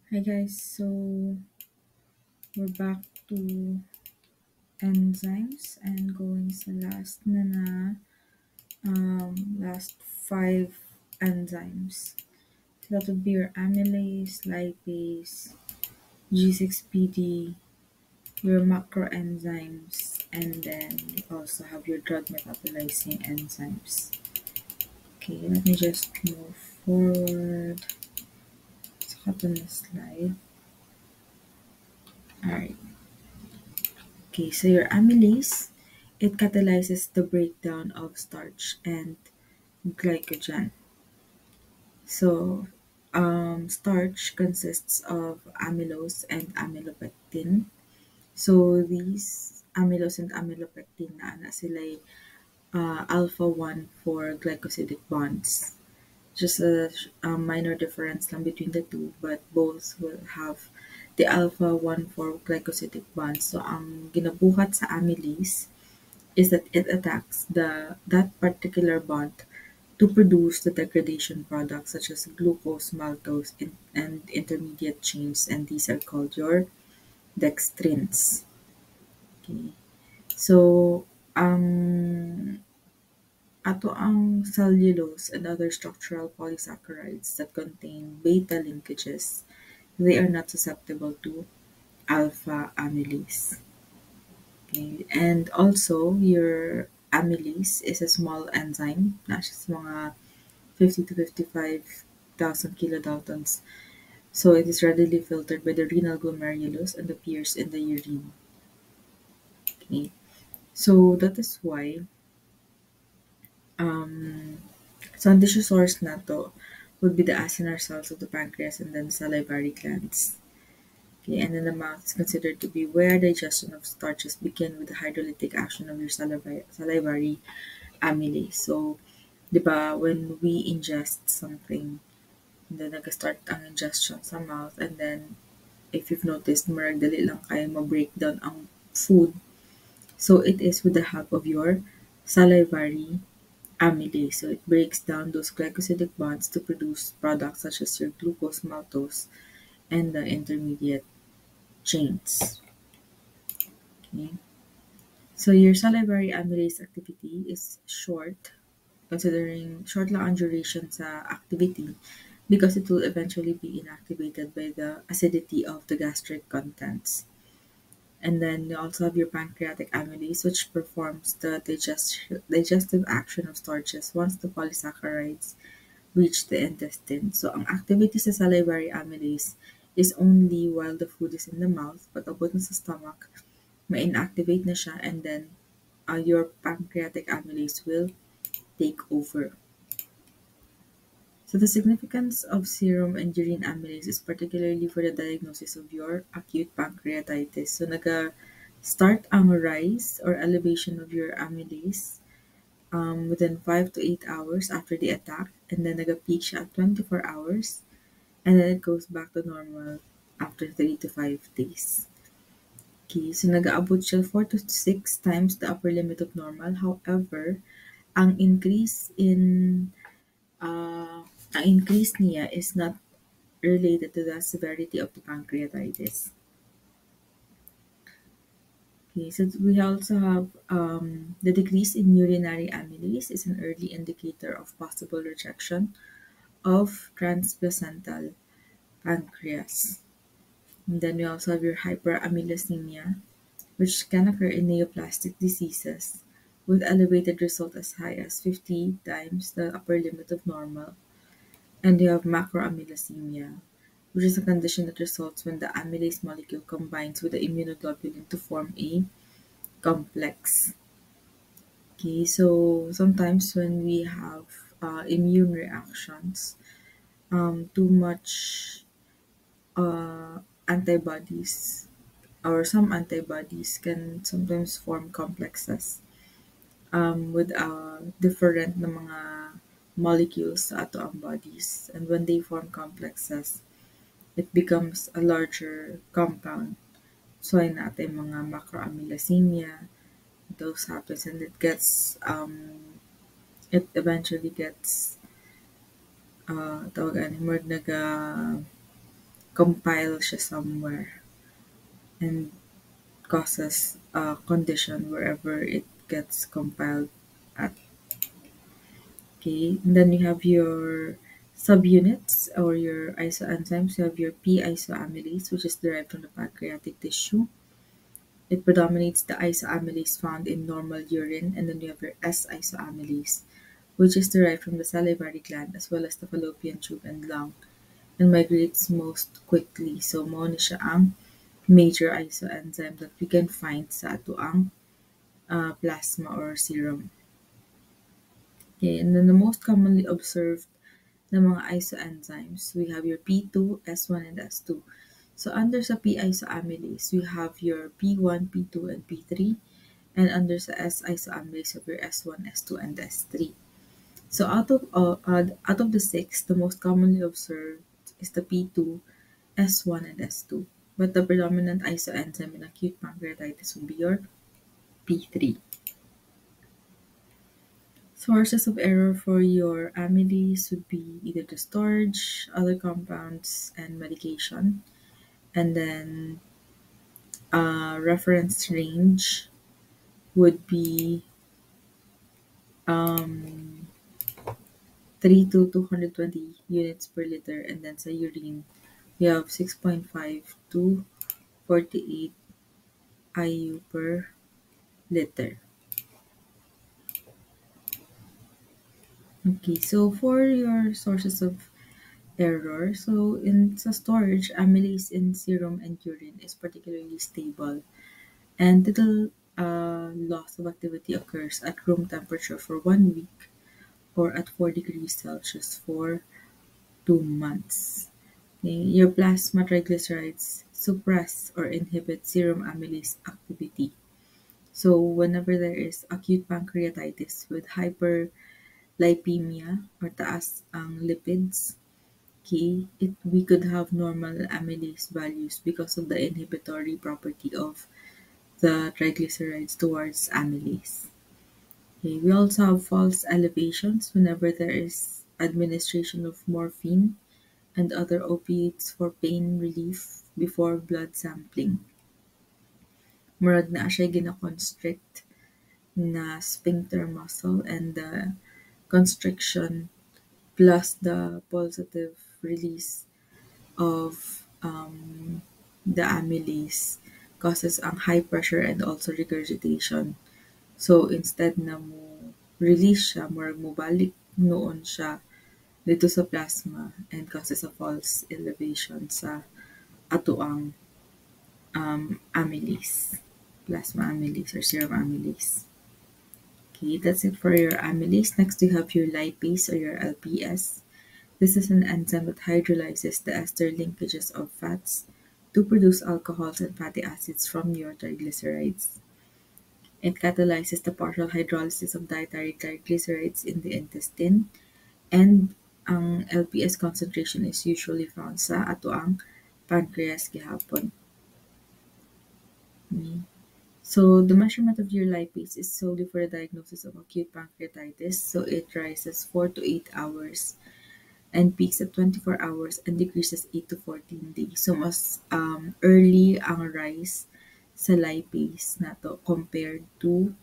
Hi guys, so we're back to enzymes and going sa last five enzymes. So that would be your amylase, lipase, G6PD, your macroenzymes, and then you also have your drug metabolizing enzymes. Okay, let me just move forward. Let's hop on the slide. Alright. Okay, so your amylase, it catalyzes the breakdown of starch and glycogen. So, starch consists of amylose and amylopectin. So, these amylose and amylopectin na sila alpha 1 for glycosidic bonds. Just a minor difference lang between the two, but both will have the alpha 1 for glycosidic bonds. So, ang ginabuhat sa amylase is that it attacks that particular bond to produce the degradation products such as glucose, maltose, and intermediate chains, and these are called your dextrins. Okay. So, ato ang cellulose and other structural polysaccharides that contain beta linkages, they are not susceptible to alpha amylase. Okay. And also, your amylase is a small enzyme, na siya sa mga 50 to 55,000 kilodaltons. So it is readily filtered by the renal glomerulus and appears in the urine. Okay. So that is why um, so ang tissue source na to would be the acinar cells of the pancreas and then salivary glands. Okay, and then the mouth is considered to be where digestion of starches begin with the hydrolytic action of your salivary amylase. So, di ba, when we ingest something, and then nag-start ang ingestion sa mouth, and then if you've noticed, marag dali lang kayo ma-breakdown ang food. So, it is with the help of your salivary amylase. So, it breaks down those glycosidic bonds to produce products such as your glucose, maltose, and the intermediate chains. Okay. So, your salivary amylase activity is short, considering short lang ang duration sa activity because it will eventually be inactivated by the acidity of the gastric contents. And then you also have your pancreatic amylase, which performs the digestive action of starches once the polysaccharides reach the intestine. So, ang activity sa salivary amylase is only while the food is in the mouth, but abot na sa stomach, ma-inactivate na siya, and then your pancreatic amylase will take over. So the significance of serum and urine amylase is particularly for the diagnosis of your acute pancreatitis. So naga-start ang rise or elevation of your amylase within 5 to 8 hours after the attack, and then naga-peak siya at 24 hours, and then it goes back to normal after 3 to 5 days. Okay, so nag-aabot siya 4 to 6 times the upper limit of normal. However, ang increase in ang increase niya is not related to the severity of the pancreatitis. Okay, so we also have the decrease in urinary amylase is an early indicator of possible rejection of transplacental pancreas. And then we also have your hyperamylasemia, which can occur in neoplastic diseases with elevated result as high as 50 times the upper limit of normal. And you have macroamylasemia, which is a condition that results when the amylase molecule combines with the immunoglobulin to form a complex. Okay, so sometimes when we have immune reactions, too much antibodies or some antibodies can sometimes form complexes with different na mga molecules sa ato ang bodies. And when they form complexes, it becomes a larger compound. So, ay natin mga macroamylasemia, those happens, and it eventually gets, tawag ani, more naga compile siya somewhere and causes a condition wherever it gets compiled at. Okay, and then you have your subunits or your isoenzymes. You have your p-isoamylase, which is derived from the pancreatic tissue. It predominates the isoamylase found in normal urine, and then you have your S-isoamylase, which is derived from the salivary gland as well as the fallopian tube and lung, and migrates most quickly. So, mao ni siya ang major isoenzyme that we can find sa ato ang plasma or serum. Okay, and then the most commonly observed na mga isoenzymes, we have your P2, S1, and S2. So under sa p-isoamylase, we have your P1, P2, and P3. And under sa S-isoamylase, you have your S1, S2, and S3. So out of the six, the most commonly observed is the P2, S1, and S2. But the predominant isoenzyme in acute pancreatitis would be your P3. Sources of error for your amylase would be either the storage, other compounds, and medication. And then reference range would be 3 to 220 units per liter. And then sa urine, we have 6.5 to 48 IU per liter. Okay, so for your sources of error, so in sa storage, amylase in serum and urine is particularly stable, and little loss of activity occurs at room temperature for 1 week or at 4 degrees Celsius for 2 months. Okay, your plasma triglycerides suppress or inhibit serum amylase activity. So whenever there is acute pancreatitis with hyperlipemia or taas ang lipids, okay, we could have normal amylase values because of the inhibitory property of the triglycerides towards amylase. Okay, we also have false elevations whenever there is administration of morphine and other opiates for pain relief before blood sampling. Murag na siya gina-constrict na sphincter muscle, and the constriction plus the pulsative release of the amylase causes ang high pressure and also regurgitation. So instead na mo release siya, murag mo balik noon siya dito sa plasma and causes a false elevation sa ato ang amylase, plasma amylase or serum amylase. Okay, that's it for your amylase. Next, you have your lipase or your LPS. This is an enzyme that hydrolyzes the ester linkages of fats to produce alcohols and fatty acids from your triglycerides. It catalyzes the partial hydrolysis of dietary triglycerides in the intestine, and ang LPS concentration is usually found sa ato ang pancreas gihapon. So the measurement of your lipase is solely for the diagnosis of acute pancreatitis. So it rises 4 to 8 hours and peaks at 24 hours and decreases 8 to 14 days. So mas early ang rise sa lipase nato compared to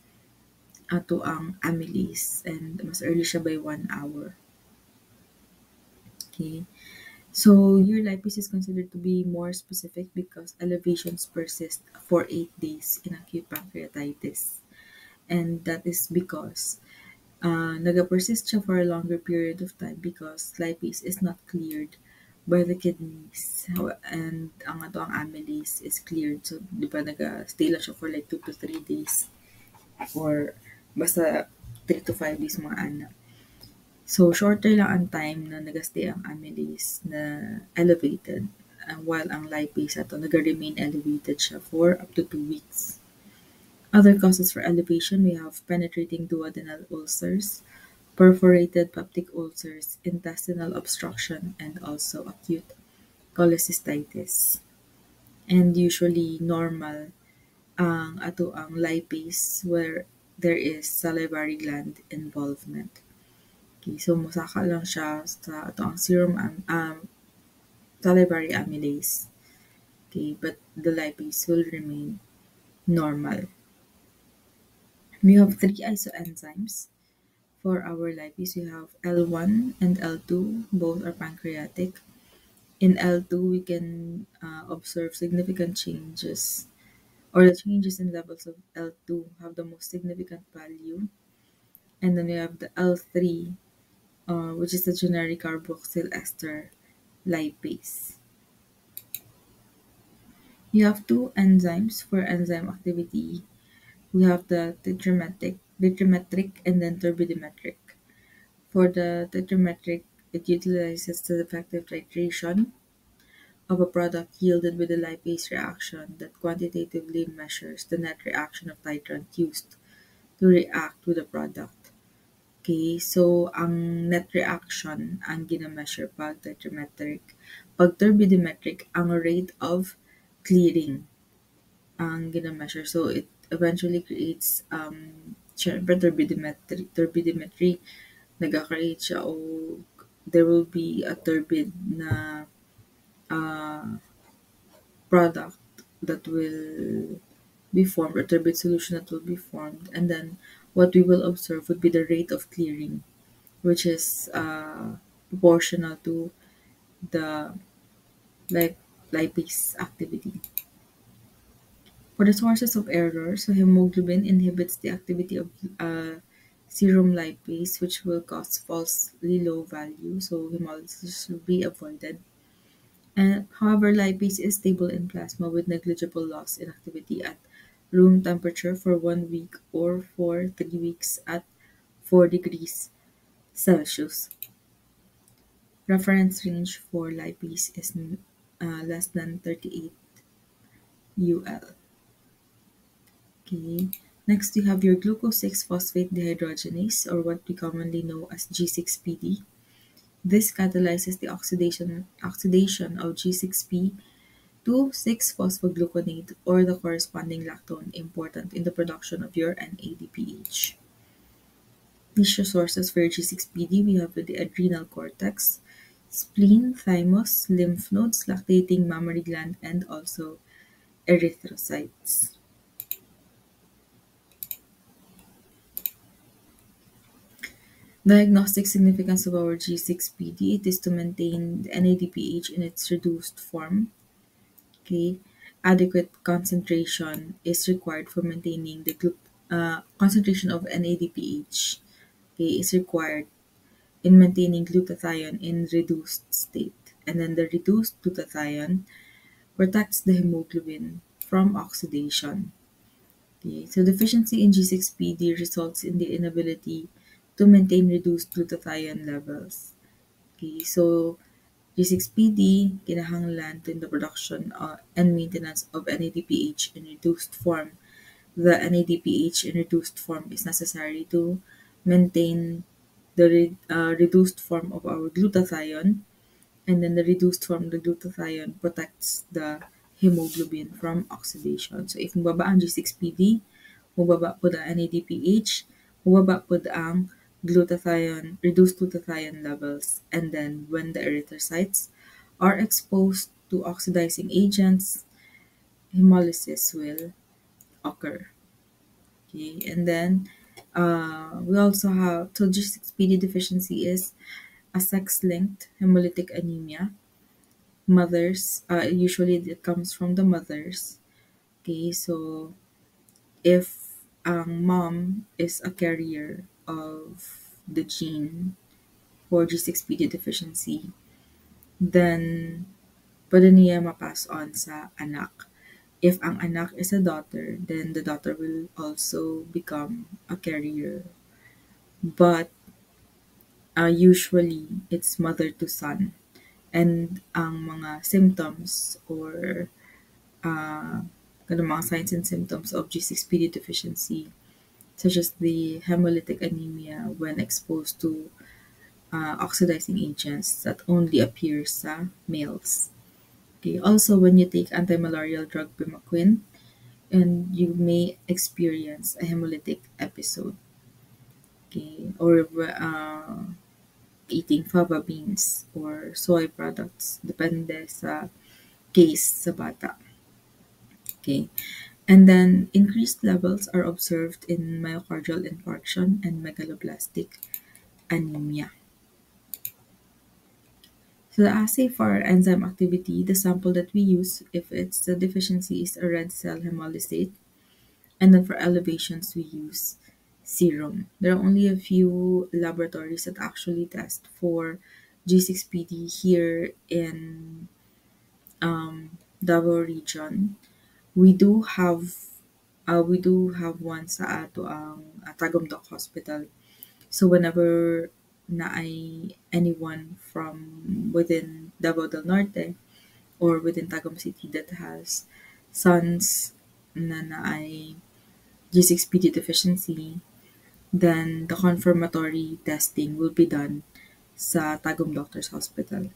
ato ang amylase, and mas early siya by 1 hour. Okay. So your lipase is considered to be more specific because elevations persist for 8 days in acute pancreatitis. And that is because nag-persist siya for a longer period of time because lipase is not cleared by the kidneys, and ang ato ang amylase is cleared. So, di ba, nag-stay lang siya for like 2 to 3 days or basta 3 to 5 days mga anak. So, shorter lang ang time na nag-stay ang amylase na elevated, while ang lipase ato nag-remain elevated siya for up to 2 weeks. Other causes for elevation, we have penetrating duodenal ulcers, perforated peptic ulcers, intestinal obstruction, and also acute cholecystitis. And usually normal ang ato ang lipase where there is salivary gland involvement. Okay, so musaka lang siya sa ato ang serum salivary amylase. Okay, but the lipase will remain normal. We have three isoenzymes. For our lipase, we have L1 and L2, both are pancreatic. In L2, we can observe significant changes, or the changes in levels of L2 have the most significant value. And then we have the L3, which is the generic carboxyl ester lipase. You have two enzymes for enzyme activity. We have the tetrametric, and then turbidimetric. For the tetrametric, it utilizes the effective titration of a product yielded with a lipase reaction that quantitatively measures the net reaction of titrant used to react with the product. Okay, so ang net reaction ang gina-measure pag tetrametric. Pag turbidimetric, ang rate of clearing ang gina-measure. So it eventually creates syempre turbidimetry nag-create siya o there will be a turbid na uh, product that will be formed, or turbid solution that will be formed, and then what we will observe would be the rate of clearing, which is proportional to the lip- lipase activity. For the sources of error, so hemoglobin inhibits the activity of serum lipase, which will cause falsely low value, so hemolysis should be avoided. And however, lipase is stable in plasma with negligible loss in activity at room temperature for 1 week or for 3 weeks at 4 degrees Celsius. Reference range for lipase is less than 38 UL. Okay. Next, you have your glucose 6-phosphate dehydrogenase, or what we commonly know as G6PD. This catalyzes the oxidation of G6P to 6-phosphogluconate, or the corresponding lactone important in the production of your NADPH. Tissue sources for G6PD, we have the adrenal cortex, spleen, thymus, lymph nodes, lactating mammary gland, and also erythrocytes. Diagnostic significance of our G6PD, it is to maintain the NADPH in its reduced form. Okay, adequate concentration is required for maintaining the concentration of NADPH. Okay, is required in maintaining glutathione in reduced state, and then the reduced glutathione protects the hemoglobin from oxidation. Okay, so deficiency in G6PD results in the inability to maintain reduced glutathione levels. Okay, so G6PD kinahanglan in the production and maintenance of NADPH in reduced form. The NADPH in reduced form is necessary to maintain the reduced form of our glutathione, and then the reduced form of the glutathione protects the hemoglobin from oxidation. So if mababa ang G6PD, mababa po ang NADPH, mababa po ang reduced glutathione levels, and then when the erythrocytes are exposed to oxidizing agents, hemolysis will occur. Okay, and then we also have, so G6PD deficiency is a sex-linked hemolytic anemia. Mothers, usually it comes from the mothers. Okay, so if ang mom is a carrier of the gene for G6PD deficiency, then pwede niya ma-pass on sa anak. If ang anak is a daughter, then the daughter will also become a carrier. But usually, it's mother to son. And ang mga symptoms or mga signs and symptoms of G6PD deficiency, such as the hemolytic anemia when exposed to oxidizing agents, that only appears sa males. Okay. Also, when you take antimalarial drug Primaquine, and you may experience a hemolytic episode. Okay, or eating fava beans or soy products, depende sa case sa bata. Okay. And then increased levels are observed in myocardial infarction and megaloblastic anemia. So the assay for enzyme activity, the sample that we use, if it's the deficiency is a red cell hemolyzate, and then for elevations we use serum. There are only a few laboratories that actually test for G6PD here in Davao region. We do have one sa ato ang Tagumdok Hospital. So whenever na ay anyone from within Davao del Norte or within Tagum City that has sons na ay G6PD deficiency, then the confirmatory testing will be done sa Tagum Doctors Hospital.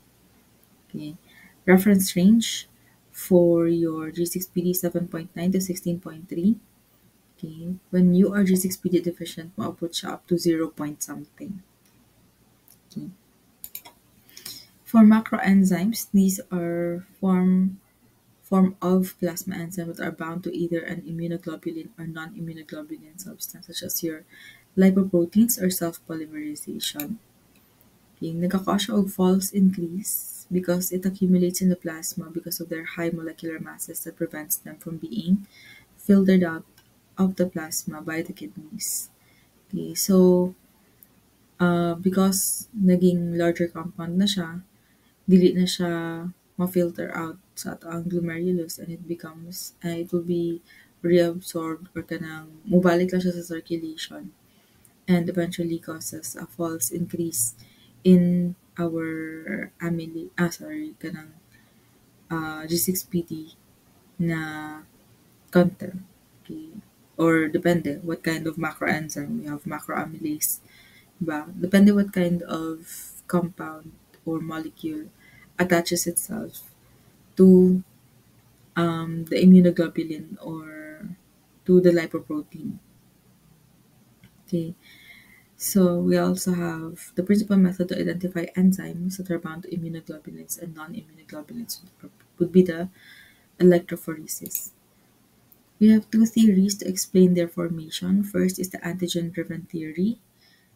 Okay. Reference range for your G6PD 7.9 to 16.3. Okay. When you are G6PD deficient, maabot siya up to 0 point something. Okay. For macro enzymes, these are form of plasma enzymes that are bound to either an immunoglobulin or non-immunoglobulin substance, such as your lipoproteins or self-polymerization. Okay, nagkakause siya og false increase because it accumulates in the plasma because of their high molecular masses that prevents them from being filtered out of the plasma by the kidneys. Okay, so because naging larger compound na siya, dili na siya ma-filter out sa ato ang glomerulus, and it will be reabsorbed or kanang mubalik lang siya sa circulation and eventually causes a false increase in our kanang G6PD na content. Okay. Or depende what kind of macroenzyme. We have macroamylase. Diba? Depende what kind of compound or molecule attaches itself to the immunoglobulin or to the lipoprotein. Okay. So we also have the principal method to identify enzymes that are bound to immunoglobulins and non-immunoglobulins would be the electrophoresis. We have two theories to explain their formation. First is the antigen-driven theory.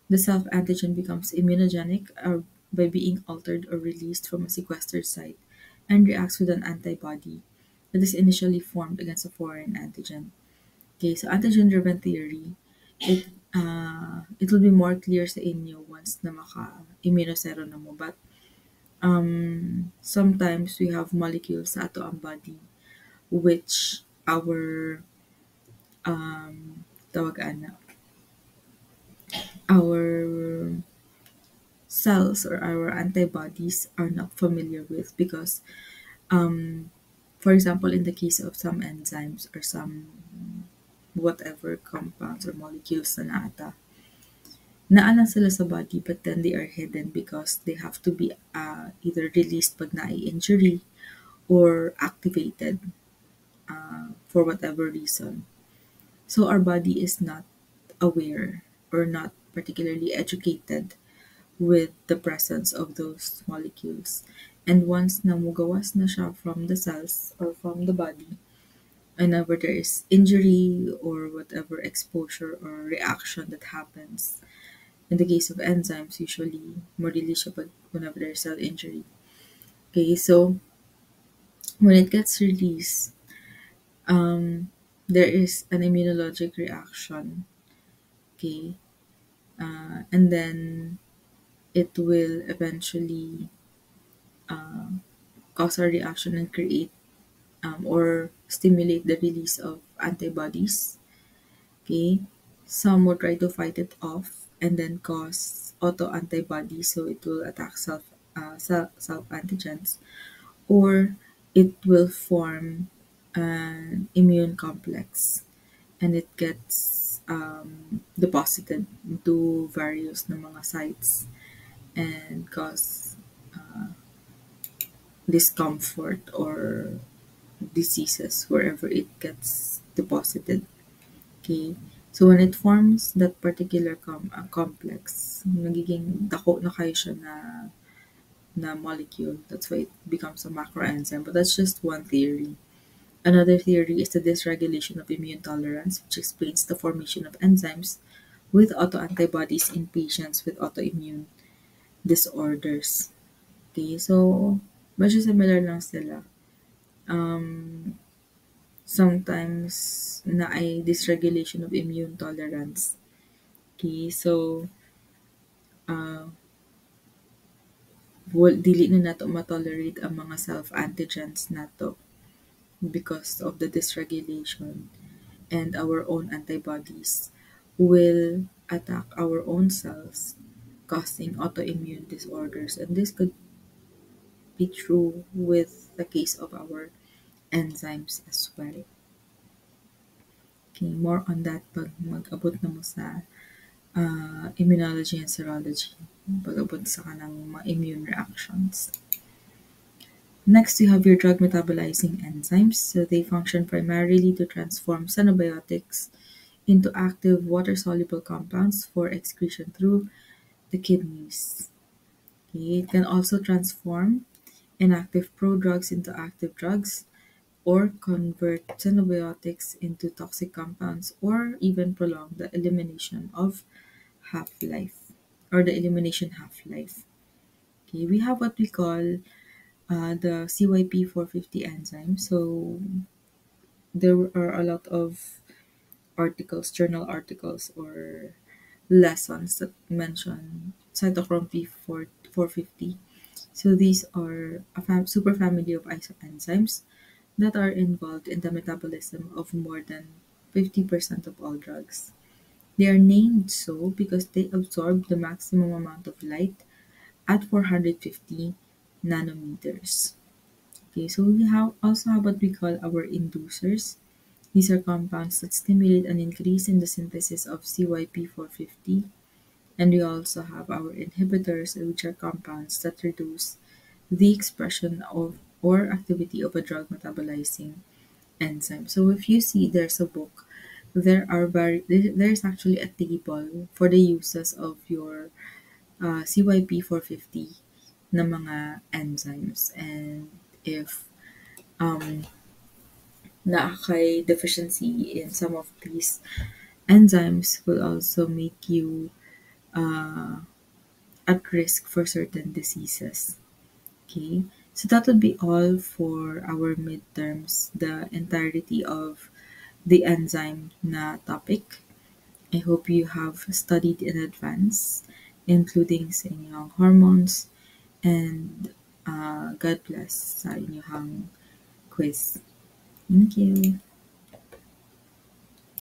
The self-antigen becomes immunogenic by being altered or released from a sequestered site and reacts with an antibody that is initially formed against a foreign antigen. Okay, so antigen-driven theory, it will be more clear sa inyo once na maka-immunosero na mo. But sometimes we have molecules sa ato ang body which tawag ana, our cells or our antibodies are not familiar with because, for example, in the case of some enzymes or some whatever compounds or molecules na naata, naalang sila sa body but then they are hidden because they have to be either released pag na-injury or activated for whatever reason. So our body is not aware or not particularly educated with the presence of those molecules. And once namugawas na siya from the cells or from the body, whenever there is injury or whatever exposure or reaction that happens, in the case of enzymes, usually mo-release siya whenever there's cell injury. Okay, so when it gets released, there is an immunologic reaction. Okay, and then it will eventually cause a reaction and create or stimulate the release of antibodies. Okay, some will try to fight it off and then cause autoantibodies, so it will attack self antigens, or it will form an immune complex and it gets deposited into various na mga sites and cause discomfort or diseases wherever it gets deposited. Okay, So when it forms that particular complex, nagiging dako na kayo siya na molecule. That's why it becomes a macroenzyme. But that's just one theory. Another theory is the dysregulation of immune tolerance, which explains the formation of enzymes with autoantibodies in patients with autoimmune disorders. Okay, so medyo similar lang sila. Um, Sometimes na ay dysregulation of immune tolerance. Okay, so uh, dili na nato matolerate ang mga self-antigens nato because of the dysregulation, and our own antibodies will attack our own cells, causing autoimmune disorders. And this could be true with the case of our enzymes as well. Okay, more on that pag mag-abot na mo sa immunology and serology, pag-abot sa kanang mga immune reactions. Next, you have your drug metabolizing enzymes. So they function primarily to transform xenobiotics into active water-soluble compounds for excretion through the kidneys. Okay, it can also transform inactive prodrugs into active drugs, or convert xenobiotics into toxic compounds, or even prolong the elimination of half-life, or the elimination half-life. Okay, we have what we call the CYP450 enzyme. So there are a lot of articles, journal articles, or lessons that mention cytochrome P450. So these are a super family of isoenzymes that are involved in the metabolism of more than 50% of all drugs. They are named so because they absorb the maximum amount of light at 450 nanometers. Okay, so we also have what we call our inducers. These are compounds that stimulate an increase in the synthesis of CYP450. And we also have our inhibitors, which are compounds that reduce the expression of or activity of a drug metabolizing enzyme. So if you see there's a book, there's actually a table for the uses of your CYP450 na mga enzymes, and if um, deficiency in some of these enzymes will also make you uh, at risk for certain diseases. Okay, so that would be all for our midterms, the entirety of the enzyme na topic. I hope you have studied in advance, including sa inyong hormones, and God bless sa inyong quiz. Thank you.